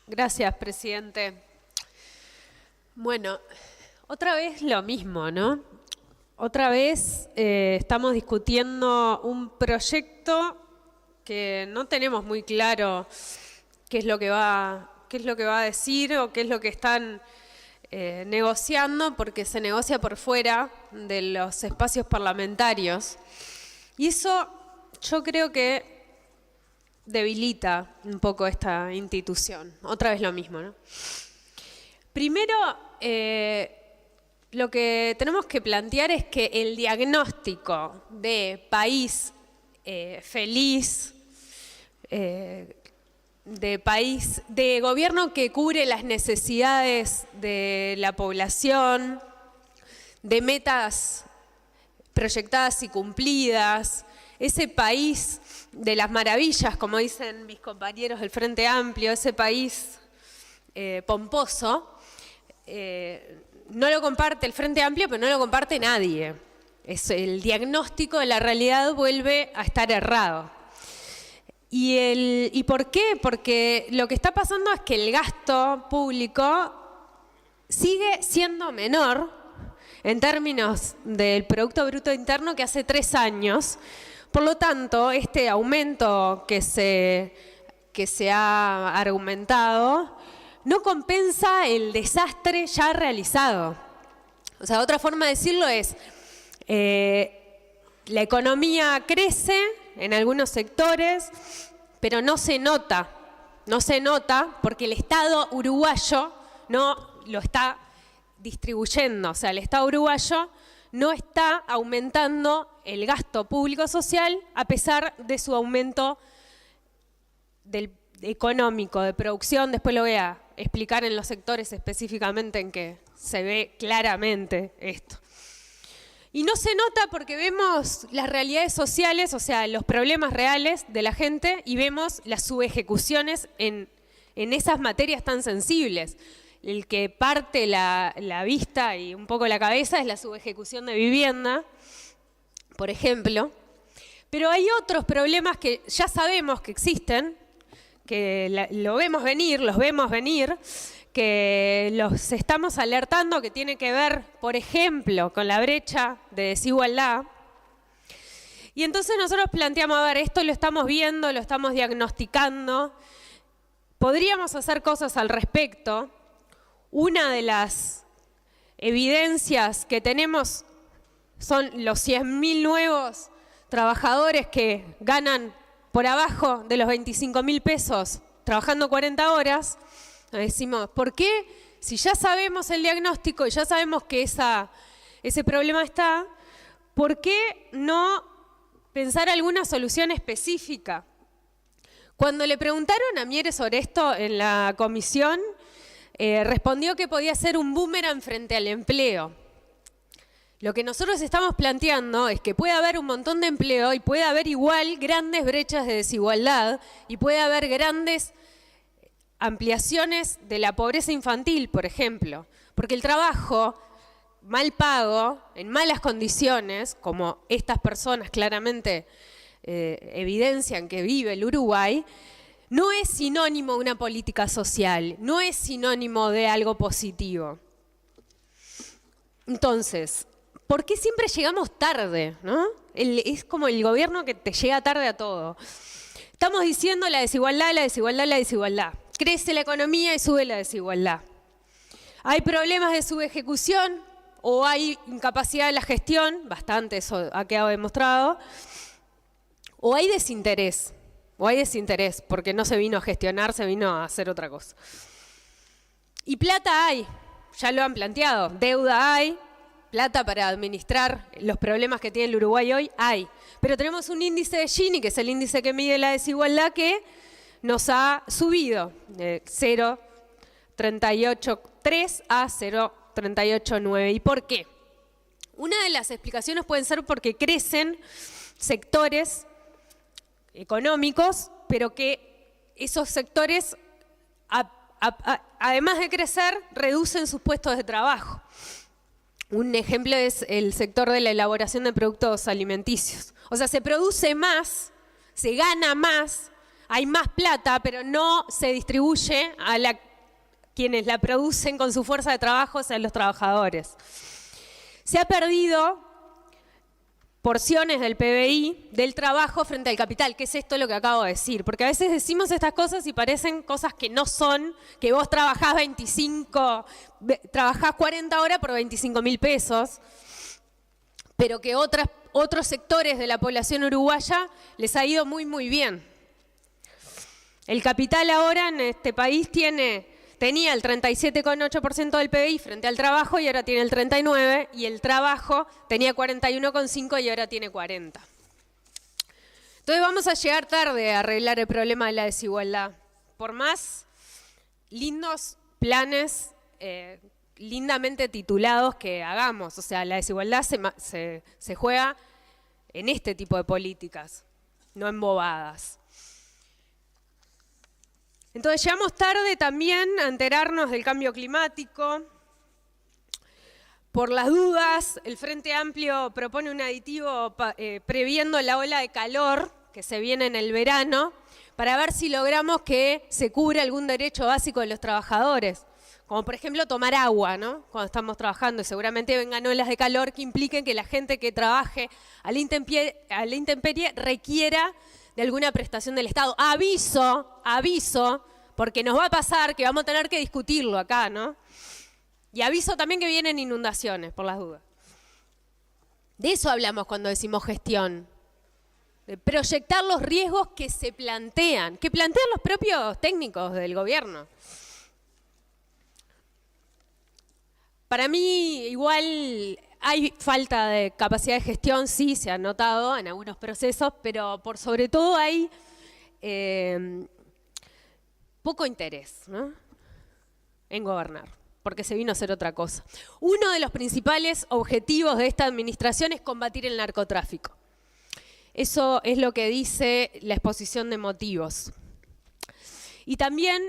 Gracias, presidente. Bueno, otra vez lo mismo, ¿no? Otra vez estamos discutiendo un proyecto que no tenemos muy claro qué es lo que va a decir o qué es lo que están negociando, porque se negocia por fuera de los espacios parlamentarios. Y eso yo creo que debilita un poco esta institución. Otra vez lo mismo, ¿no? Primero, lo que tenemos que plantear es que el diagnóstico de país feliz, de gobierno que cubre las necesidades de la población, de metas proyectadas y cumplidas, ese país de las maravillas, como dicen mis compañeros del Frente Amplio, ese país pomposo, no lo comparte el Frente Amplio, pero no lo comparte nadie. El diagnóstico de la realidad vuelve a estar errado. ¿Y por qué? Porque lo que está pasando es que el gasto público sigue siendo menor en términos del Producto Bruto Interno que hace 3 años. Por lo tanto, este aumento que se ha argumentado no compensa el desastre ya realizado. O sea, otra forma de decirlo es, la economía crece en algunos sectores, pero no se nota porque el Estado uruguayo no lo está distribuyendo. O sea, el Estado uruguayo no está aumentando el gasto público social a pesar de su aumento económico, de producción. Después lo voy a explicar en los sectores específicamente en que se ve claramente esto. Y no se nota porque vemos las realidades sociales, o sea, los problemas reales de la gente, y vemos las subejecuciones en esas materias tan sensibles. El que parte la vista y un poco la cabeza es la subejecución de vivienda, por ejemplo. Pero hay otros problemas que ya sabemos que existen, que los vemos venir, que los estamos alertando, que tiene que ver, por ejemplo, con la brecha de desigualdad. Y entonces nosotros planteamos, a ver, esto lo estamos viendo, lo estamos diagnosticando, podríamos hacer cosas al respecto. Una de las evidencias que tenemos son los 100.000 nuevos trabajadores que ganan por abajo de los 25.000 pesos trabajando 40 horas. Decimos, ¿por qué? Si ya sabemos el diagnóstico y ya sabemos que ese problema está, ¿por qué no pensar alguna solución específica? Cuando le preguntaron a Mieres sobre esto en la comisión, respondió que podía ser un boomerang frente al empleo. Lo que nosotros estamos planteando es que puede haber un montón de empleo y puede haber igual grandes brechas de desigualdad y puede haber grandes ampliaciones de la pobreza infantil, por ejemplo. Porque el trabajo mal pago, en malas condiciones, como estas personas claramente evidencian que vive el Uruguay, no es sinónimo de una política social, no es sinónimo de algo positivo. Entonces, ¿por qué siempre llegamos tarde, ¿no? Es como el gobierno que te llega tarde a todo. Estamos diciendo la desigualdad, la desigualdad, la desigualdad. Crece la economía y sube la desigualdad. Hay problemas de subejecución o hay incapacidad de la gestión, bastante eso ha quedado demostrado, o hay desinterés. Porque no se vino a gestionar, se vino a hacer otra cosa. Y plata hay, ya lo han planteado, deuda hay, plata para administrar los problemas que tiene el Uruguay hoy hay. Pero tenemos un índice de Gini, que es el índice que mide la desigualdad, que nos ha subido de 0,383 a 0,389. ¿Y por qué? Una de las explicaciones pueden ser porque crecen sectores económicos, pero que esos sectores, además de crecer, reducen sus puestos de trabajo. Un ejemplo es el sector de la elaboración de productos alimenticios. O sea, se produce más, se gana más, hay más plata, pero no se distribuye a quienes la producen con su fuerza de trabajo, o sea, los trabajadores. Se ha perdido porciones del PBI del trabajo frente al capital, que es esto lo que acabo de decir, porque a veces decimos estas cosas y parecen cosas que no son, que vos trabajás 40 horas por 25.000 pesos, pero que otros sectores de la población uruguaya les ha ido muy, muy bien. El capital ahora en este país tenía el 37,8% del PBI frente al trabajo y ahora tiene el 39%, y el trabajo tenía 41,5% y ahora tiene 40%. Entonces vamos a llegar tarde a arreglar el problema de la desigualdad. Por más lindos planes, lindamente titulados que hagamos, o sea, la desigualdad se juega en este tipo de políticas, no en bobadas. Entonces llegamos tarde también a enterarnos del cambio climático. Por las dudas, el Frente Amplio propone un aditivo previendo la ola de calor que se viene en el verano, para ver si logramos que se cubra algún derecho básico de los trabajadores, como por ejemplo tomar agua, ¿no? Cuando estamos trabajando, y seguramente vengan olas de calor que impliquen que la gente que trabaje a la intemperie requiera de alguna prestación del Estado. Aviso, porque nos va a pasar que vamos a tener que discutirlo acá, ¿no? Y aviso también que vienen inundaciones, por las dudas. De eso hablamos cuando decimos gestión. De proyectar los riesgos que se plantean, que plantean los propios técnicos del gobierno. Para mí, igual, hay falta de capacidad de gestión, sí, se ha notado en algunos procesos, pero por sobre todo hay poco interés, ¿no?, en gobernar, porque se vino a hacer otra cosa. Uno de los principales objetivos de esta administración es combatir el narcotráfico. Eso es lo que dice la exposición de motivos. Y también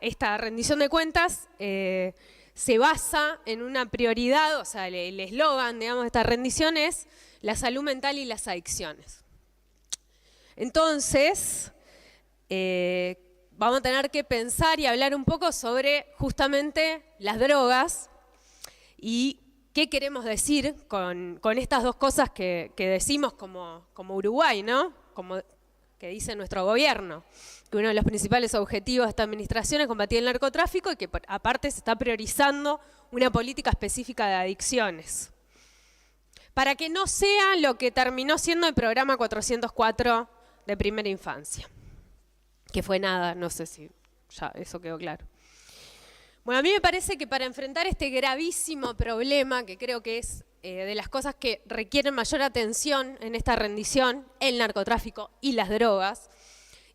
esta rendición de cuentas se basa en una prioridad, o sea, el eslogan, digamos, de esta rendición es la salud mental y las adicciones. Entonces, vamos a tener que pensar y hablar un poco sobre justamente las drogas y qué queremos decir con estas dos cosas que decimos como Uruguay, ¿no? Como que dice nuestro gobierno, que uno de los principales objetivos de esta administración es combatir el narcotráfico y que aparte se está priorizando una política específica de adicciones. Para que no sea lo que terminó siendo el programa 404 de primera infancia, que fue nada, no sé si ya eso quedó claro. Bueno, a mí me parece que para enfrentar este gravísimo problema, que creo que es de las cosas que requieren mayor atención en esta rendición, el narcotráfico y las drogas,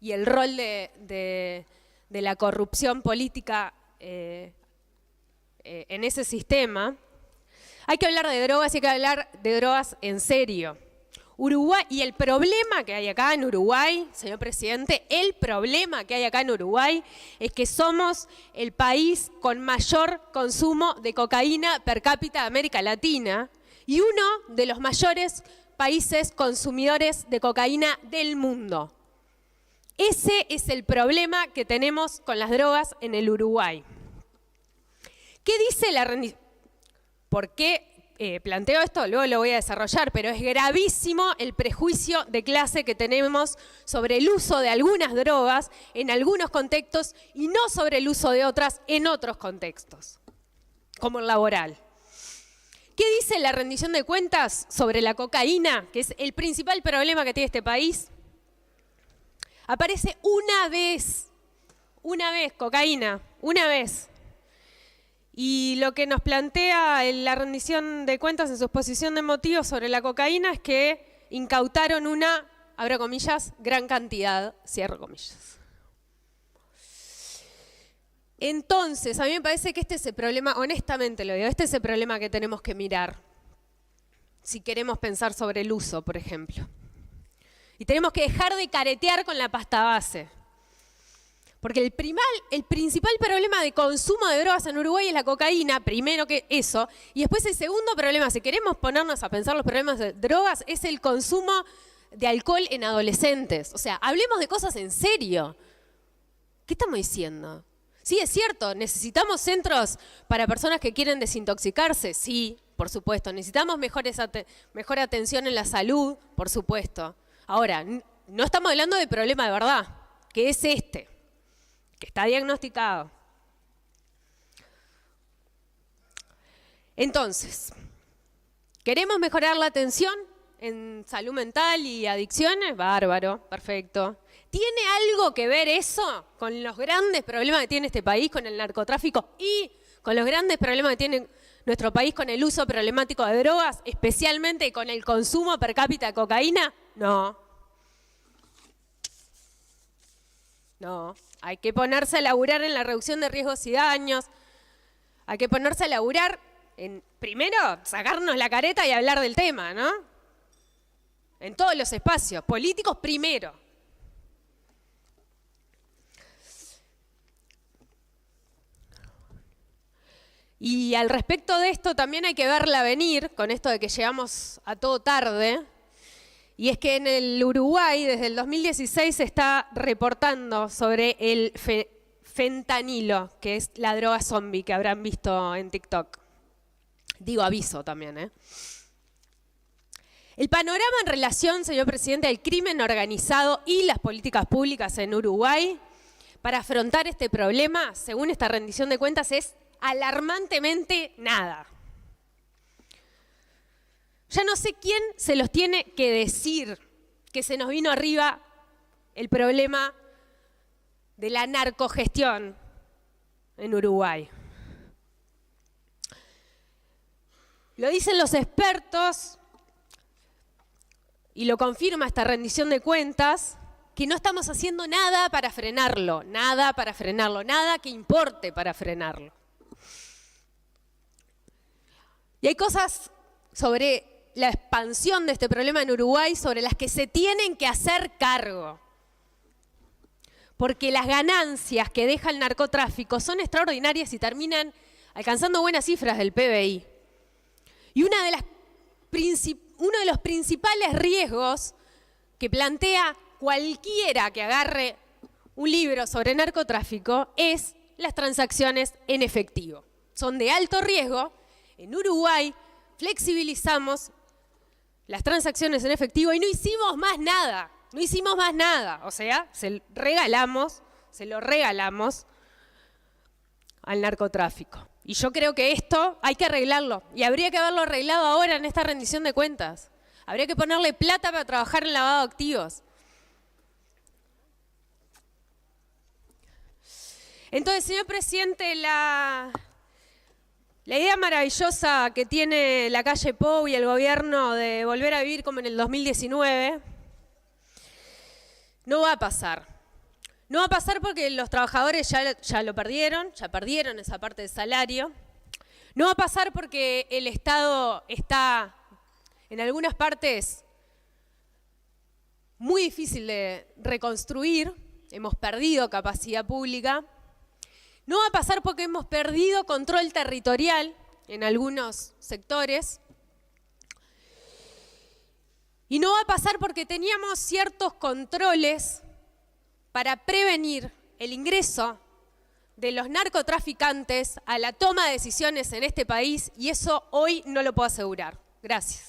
y el rol de la corrupción política en ese sistema, hay que hablar de drogas y hay que hablar de drogas en serio. Uruguay, y el problema que hay acá en Uruguay, señor presidente, el problema que hay acá en Uruguay es que somos el país con mayor consumo de cocaína per cápita de América Latina y uno de los mayores países consumidores de cocaína del mundo. Ese es el problema que tenemos con las drogas en el Uruguay. ¿Qué dice la rendición? ¿Por qué planteo esto? Luego lo voy a desarrollar, pero es gravísimo el prejuicio de clase que tenemos sobre el uso de algunas drogas en algunos contextos y no sobre el uso de otras en otros contextos, como el laboral. ¿Qué dice la rendición de cuentas sobre la cocaína, que es el principal problema que tiene este país? Aparece una vez, cocaína, una vez. Y lo que nos plantea la rendición de cuentas en su exposición de motivos sobre la cocaína es que incautaron una, abro comillas, gran cantidad, cierro comillas. Entonces, a mí me parece que este es el problema, honestamente lo digo, este es el problema que tenemos que mirar si queremos pensar sobre el uso, por ejemplo. Y tenemos que dejar de caretear con la pasta base. Porque el principal problema de consumo de drogas en Uruguay es la cocaína, primero que eso. Y después el segundo problema, si queremos ponernos a pensar los problemas de drogas, es el consumo de alcohol en adolescentes. O sea, hablemos de cosas en serio. ¿Qué estamos diciendo? Sí, es cierto, necesitamos centros para personas que quieren desintoxicarse, sí, por supuesto. Necesitamos mejor atención en la salud, por supuesto. Ahora, no estamos hablando de problema de verdad, que es este, que está diagnosticado. Entonces, ¿queremos mejorar la atención en salud mental y adicciones? Bárbaro, perfecto. ¿Tiene algo que ver eso con los grandes problemas que tiene este país, con el narcotráfico y con los grandes problemas que tiene nuestro país con el uso problemático de drogas, especialmente con el consumo per cápita de cocaína? No. No. Hay que ponerse a laburar en la reducción de riesgos y daños. Hay que ponerse a laburar en, primero, sacarnos la careta y hablar del tema, ¿no? En todos los espacios, políticos primero. Y al respecto de esto también hay que verla venir, con esto de que llegamos a todo tarde, y es que en el Uruguay desde el 2016 se está reportando sobre el fentanilo, que es la droga zombie que habrán visto en TikTok. Digo aviso también, ¿eh? El panorama en relación, señor presidente, al crimen organizado y las políticas públicas en Uruguay para afrontar este problema, según esta rendición de cuentas, es alarmantemente nada. Ya no sé quién se los tiene que decir que se nos vino arriba el problema de la narcogestión en Uruguay. Lo dicen los expertos y lo confirma esta rendición de cuentas, que no estamos haciendo nada para frenarlo, nada que importe para frenarlo. Y hay cosas sobre la expansión de este problema en Uruguay sobre las que se tienen que hacer cargo. Porque las ganancias que deja el narcotráfico son extraordinarias y terminan alcanzando buenas cifras del PBI. Y uno de los principales riesgos que plantea cualquiera que agarre un libro sobre narcotráfico es las transacciones en efectivo. Son de alto riesgo. En Uruguay flexibilizamos las transacciones en efectivo y no hicimos más nada. No hicimos más nada. O sea, se lo regalamos al narcotráfico. Y yo creo que esto hay que arreglarlo. Y habría que haberlo arreglado ahora en esta rendición de cuentas. Habría que ponerle plata para trabajar en lavado de activos. Entonces, señor presidente, la idea maravillosa que tiene la calle Pou y el gobierno de volver a vivir como en el 2019 no va a pasar. No va a pasar porque los trabajadores ya lo perdieron, ya perdieron esa parte del salario. No va a pasar porque el Estado está en algunas partes muy difícil de reconstruir. Hemos perdido capacidad pública. No va a pasar porque hemos perdido control territorial en algunos sectores. Y no va a pasar porque teníamos ciertos controles para prevenir el ingreso de los narcotraficantes a la toma de decisiones en este país, y eso hoy no lo puedo asegurar. Gracias.